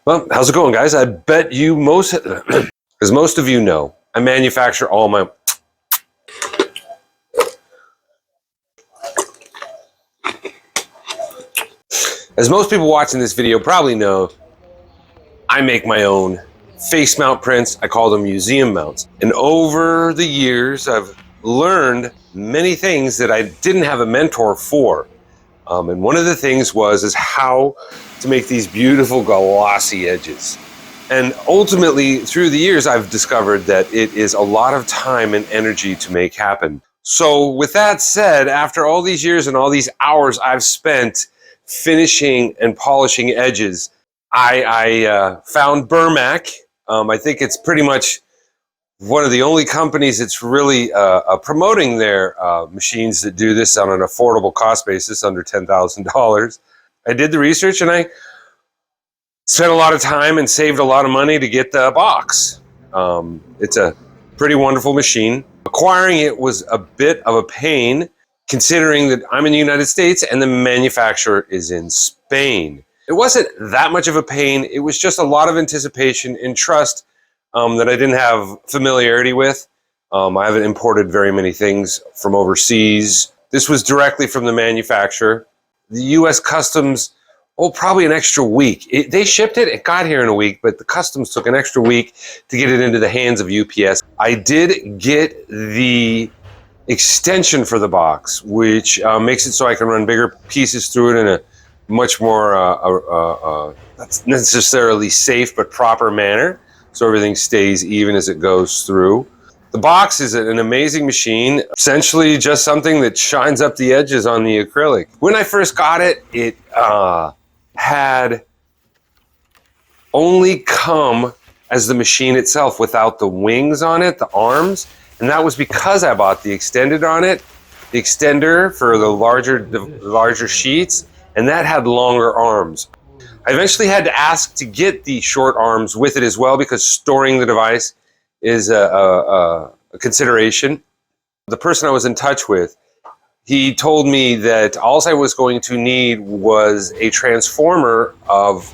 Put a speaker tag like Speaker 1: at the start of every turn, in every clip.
Speaker 1: Well, how's it going, guys? I bet you as most of you know, I manufacture all my... As most people watching this video probably know, I make my own face mount prints. I call them museum mounts. And over the years, I've learned many things that I didn't have a mentor for. And one of the things is how to make these beautiful glossy edges. And ultimately, through the years, I've discovered that it is a lot of time and energy to make happen. So with that said, after all these years and all these hours I've spent finishing and polishing edges, I found Bermaq. I think it's pretty much one of the only companies that's really promoting their machines that do this on an affordable cost basis, under $10,000. I did the research and I spent a lot of time and saved a lot of money to get the box. It's a pretty wonderful machine. Acquiring it was a bit of a pain, considering that I'm in the United States and the manufacturer is in Spain. It wasn't that much of a pain. It was just a lot of anticipation and trust that I didn't have familiarity with. I haven't imported very many things from overseas. This was directly from the manufacturer. The U.S. Customs, probably an extra week. They shipped it, it got here in a week, but the customs took an extra week to get it into the hands of UPS. I did get the extension for the box, which makes it so I can run bigger pieces through it in a much more, not necessarily safe, but proper manner, so everything stays even as it goes through. The box is an amazing machine, essentially just something that shines up the edges on the acrylic. When I first got it, it had only come as the machine itself without the wings on it, the arms, and that was because I bought the extended on it, the extender for the larger sheets, and that had longer arms. I eventually had to ask to get the short arms with it as well, because storing the device is a consideration. The person I was in touch with, he told me that all I was going to need was a transformer of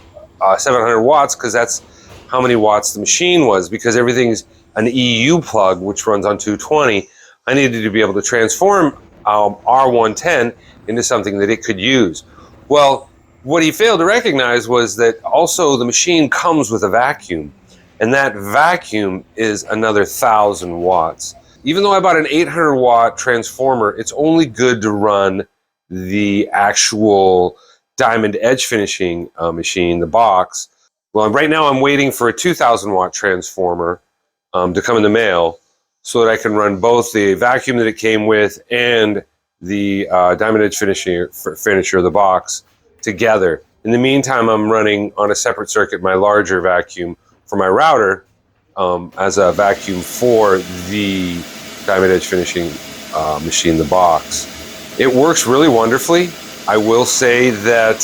Speaker 1: 700 watts, because that's how many watts the machine was, because everything's an EU plug, which runs on 220. I needed to be able to transform R110 into something that it could use. Well, what he failed to recognize was that also the machine comes with a vacuum, and that vacuum is another 1,000 watts. Even though I bought an 800 watt transformer, it's only good to run the actual diamond edge finishing machine, the box. Well, right now I'm waiting for a 2,000 watt transformer to come in the mail, so that I can run both the vacuum that it came with and the diamond edge finisher of the box together. In the meantime, I'm running on a separate circuit my larger vacuum for my router as a vacuum for the diamond edge finishing machine, the box. It works really wonderfully. I will say that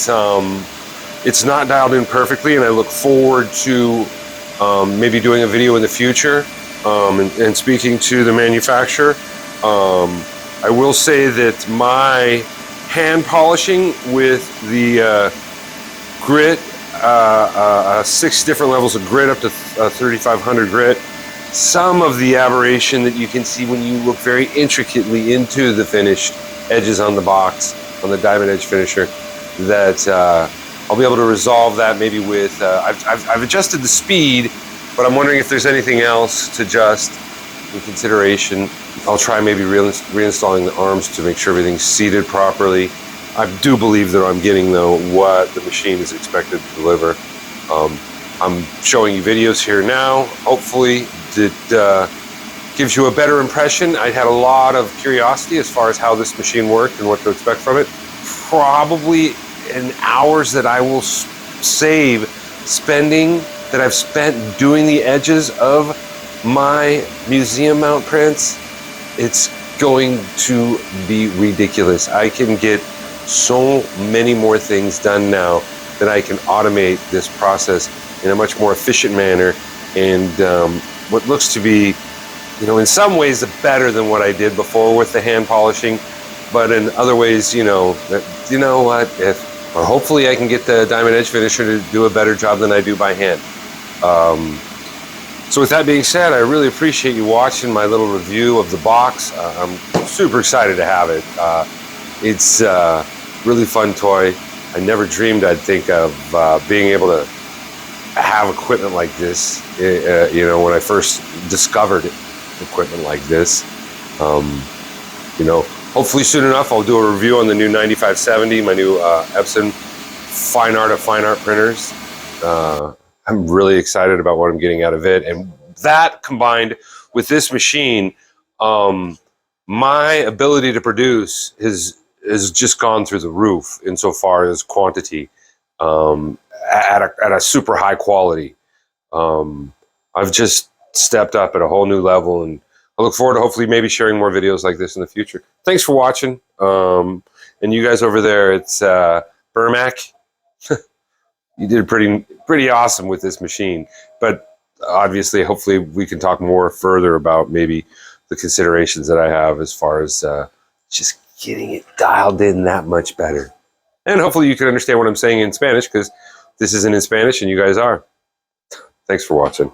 Speaker 1: it's not dialed in perfectly, and I look forward to maybe doing a video in the future and speaking to the manufacturer. I will say that my hand polishing with the grit, 6 different levels of grit up to 3,500 grit, some of the aberration that you can see when you look very intricately into the finished edges on the box, on the diamond edge finisher, that I'll be able to resolve that maybe with, I've adjusted the speed, but I'm wondering if there's anything else to adjust in consideration. I'll try maybe reinstalling the arms to make sure everything's seated properly. I do believe that I'm getting, though, what the machine is expected to deliver. I'm showing you videos here now. Hopefully it gives you a better impression. I had a lot of curiosity as far as how this machine worked and what to expect from it. Probably in hours that I will that I've spent doing the edges of my museum mount prints, it's going to be ridiculous. I can get so many more things done now that I can automate this process in a much more efficient manner, and what looks to be, in some ways better than what I did before with the hand polishing, but in other ways, what, if or hopefully I can get the diamond edge finisher to do a better job than I do by hand. So with that being said, I really appreciate you watching my little review of the box. I'm super excited to have it. It's a really fun toy. I never dreamed I'd think of being able to have equipment like this, you know, when I first discovered equipment like this. You know, hopefully soon enough I'll do a review on the new 9570, my new Epson fine art printers. I'm really excited about what I'm getting out of it, and that combined with this machine, my ability to produce has just gone through the roof insofar as quantity, at a super high quality. I've just stepped up at a whole new level, and I look forward to hopefully maybe sharing more videos like this in the future. Thanks for watching. And you guys over there, it's Bermaq. You did pretty awesome with this machine. But obviously, hopefully we can talk more further about maybe the considerations that I have as far as just getting it dialed in that much better. And hopefully you can understand what I'm saying in Spanish, because this isn't in Spanish and you guys are. Thanks for watching.